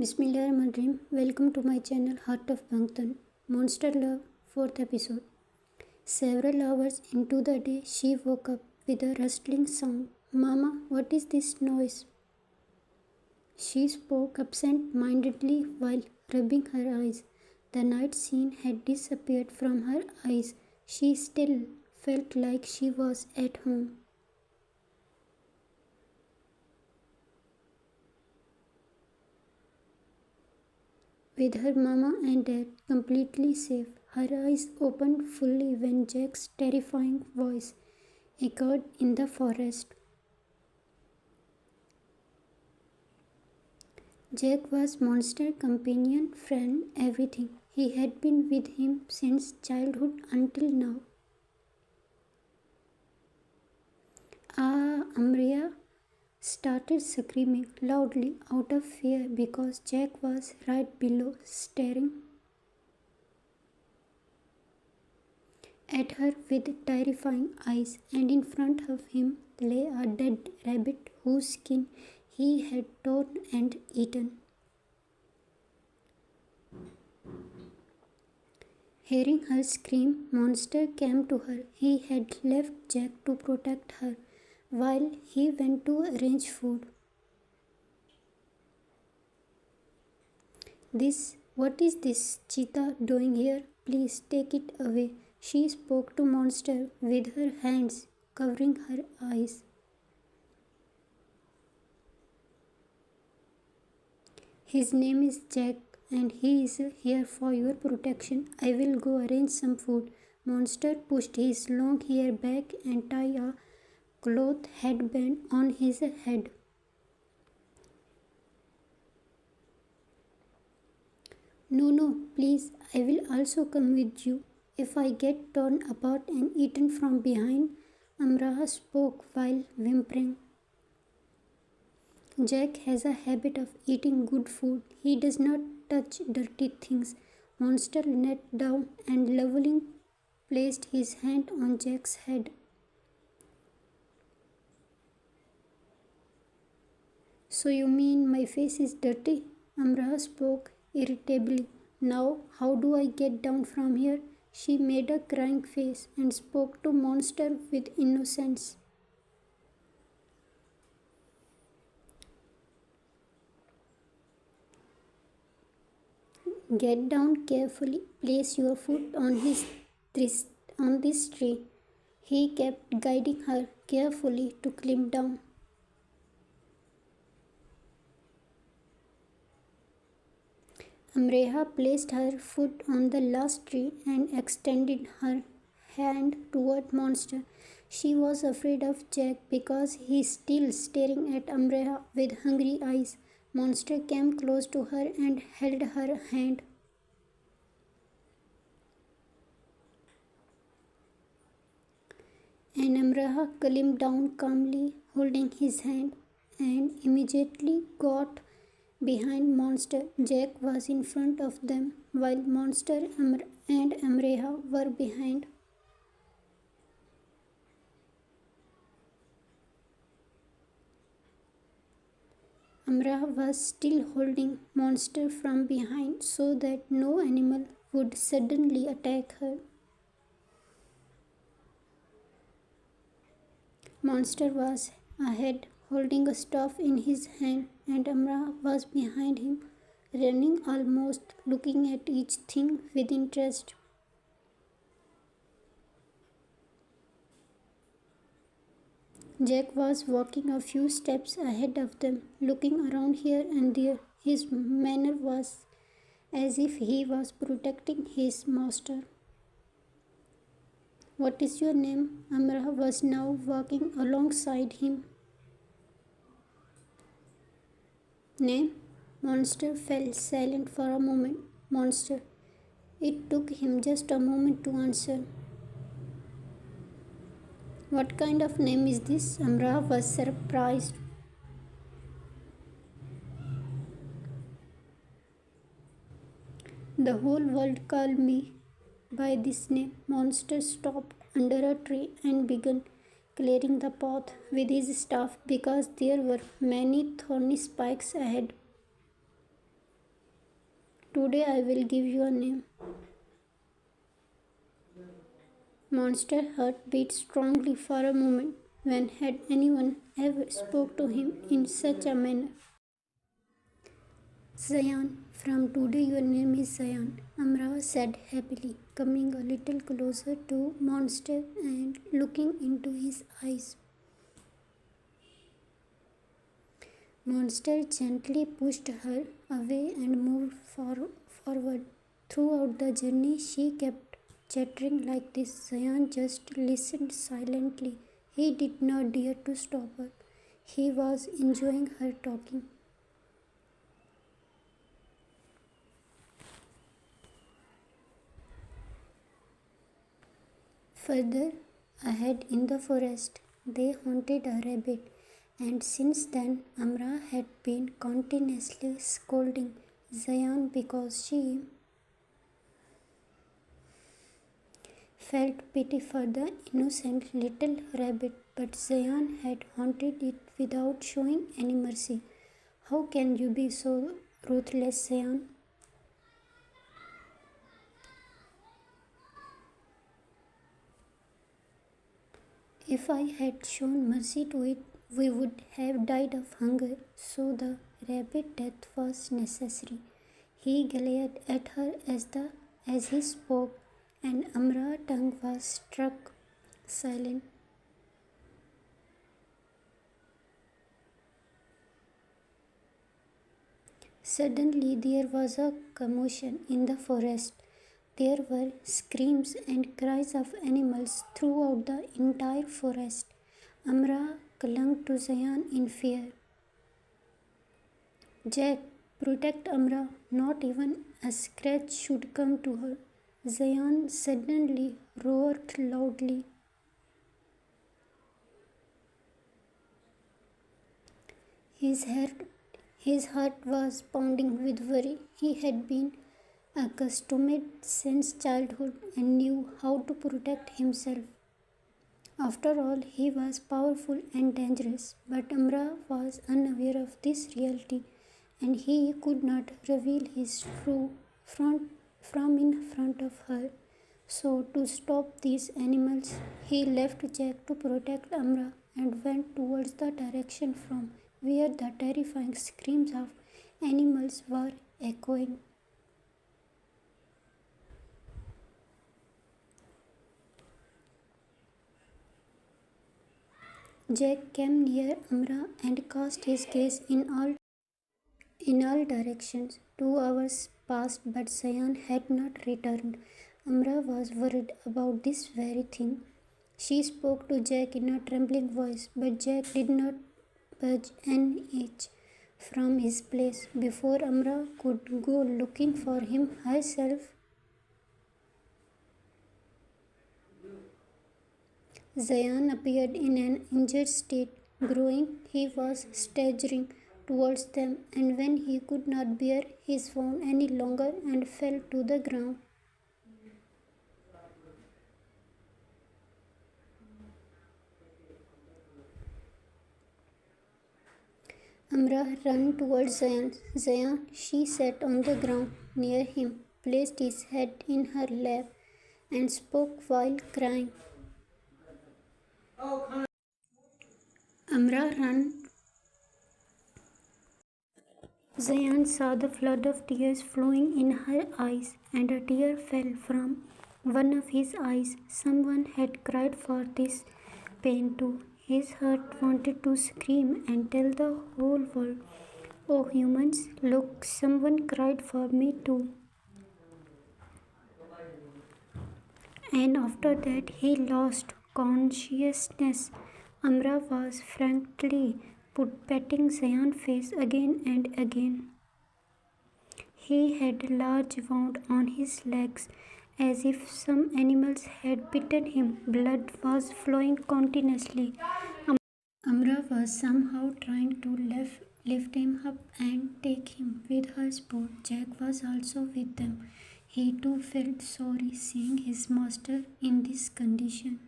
Bismillahirrahmanirrahim. Welcome to my channel Heart of Bangtan. Monster Love 4th episode. Several hours into the day, she woke up with a rustling sound. Mama, what is this noise? She spoke absent mindedly while rubbing her eyes. The night scene had disappeared from her eyes. She still felt like she was at home. With her mama and dad completely safe, her eyes opened fully when Jack's terrifying voice echoed in the forest. Jack was Monster's companion, friend, everything. He had been with him since childhood until now. Amrah started screaming loudly out of fear because Jack was right below, staring at her with terrifying eyes, and in front of him lay a dead rabbit whose skin he had torn and eaten. Hearing her scream, Monster came to her. He had left Jack to protect her while he went to arrange food. What is this cheetah doing here? Please take it away. She spoke to Monster with her hands covering her eyes. His name is Jack and he is here for your protection. I will go arrange some food. Monster pushed his long hair back and tied a cloth headband on his head. No, please, I will also come with you. If I get torn apart and eaten from behind, Amrah spoke while whimpering. Jack has a habit of eating good food. He does not touch dirty things. Monster knelt down and lovingly placed his hand on Jack's head. So you mean my face is dirty? Amrah spoke irritably. Now, how do I get down from here? She made a crying face and spoke to Monster with innocence. Get down carefully. Place your foot on this tree. He kept guiding her carefully to climb down. Amrah placed her foot on the last tree and extended her hand toward Monster. She was afraid of Jack because he still staring at Amrah with hungry eyes. Monster came close to her and held her hand. And Amrah climbed down calmly, holding his hand, and immediately got behind Monster. Jack was in front of them, while Monster and Amrah were behind. Amrah was still holding Monster from behind so that no animal would suddenly attack her. Monster was ahead, holding a staff in his hand, and Amrah was behind him, running almost, looking at each thing with interest. Jack was walking a few steps ahead of them, looking around here and there. His manner was as if he was protecting his master. What is your name? Amrah was now walking alongside him. Name? Monster fell silent for a moment. Monster. It took him just a moment to answer. What kind of name is this? Amrah was surprised. The whole world called me by this name. Monster stopped under a tree and began clearing the path with his staff because there were many thorny spikes ahead. Today I will give you a name. Monster's heart beat strongly for a moment. When had anyone ever spoke to him in such a manner? Zayan, from today your name is Zayan, Amrah said happily, coming a little closer to Monster and looking into his eyes. Monster gently pushed her away and moved forward. Throughout the journey, she kept chattering like this. Zayan just listened silently. He did not dare to stop her. He was enjoying her talking. Further ahead in the forest, they hunted a rabbit, and since then Amrah had been continuously scolding Zayan because she felt pity for the innocent little rabbit, but Zayan had hunted it without showing any mercy. How can you be so ruthless, Zayan? If I had shown mercy to it, we would have died of hunger, so the rabbit death was necessary. He glared at her as he spoke, and Amra's tongue was struck silent. Suddenly there was a commotion in the forest. There were screams and cries of animals throughout the entire forest. Amrah clung to Zayan in fear. Jack, protect Amrah. Not even a scratch should come to her. Zayan suddenly roared loudly. His heart, his heart was pounding with worry. He had been accustomed since childhood and knew how to protect himself. After all, he was powerful and dangerous, but Amrah was unaware of this reality and he could not reveal his true front from in front of her. So, to stop these animals, he left Jack to protect Amrah and went towards the direction from where the terrifying screams of animals were echoing. Jack came near Amrah and cast his gaze in all directions. 2 hours passed, but Zayan had not returned. Amrah was worried about this very thing. She spoke to Jack in a trembling voice, but Jack did not budge an inch from his place. Before Amrah could go looking for him herself, Zayan appeared in an injured state. Growing, he was staggering towards them, and when he could not bear his wound any longer and fell to the ground. Amrah ran towards Zayan. Zayan, she sat on the ground near him, placed his head in her lap, and spoke while crying. Amrah ran. Zayan saw the flood of tears flowing in her eyes, and a tear fell from one of his eyes. Someone had cried for this pain too. His heart wanted to scream and tell the whole world, "Oh, humans, look, someone cried for me too." And after that, he lost consciousness. Amrah was frankly patting Zayan's face again and again. He had a large wound on his legs, as if some animals had bitten him. Blood was flowing continuously. Amrah was somehow trying to lift him up and take him with her sport. Jack was also with them. He too felt sorry seeing his master in this condition.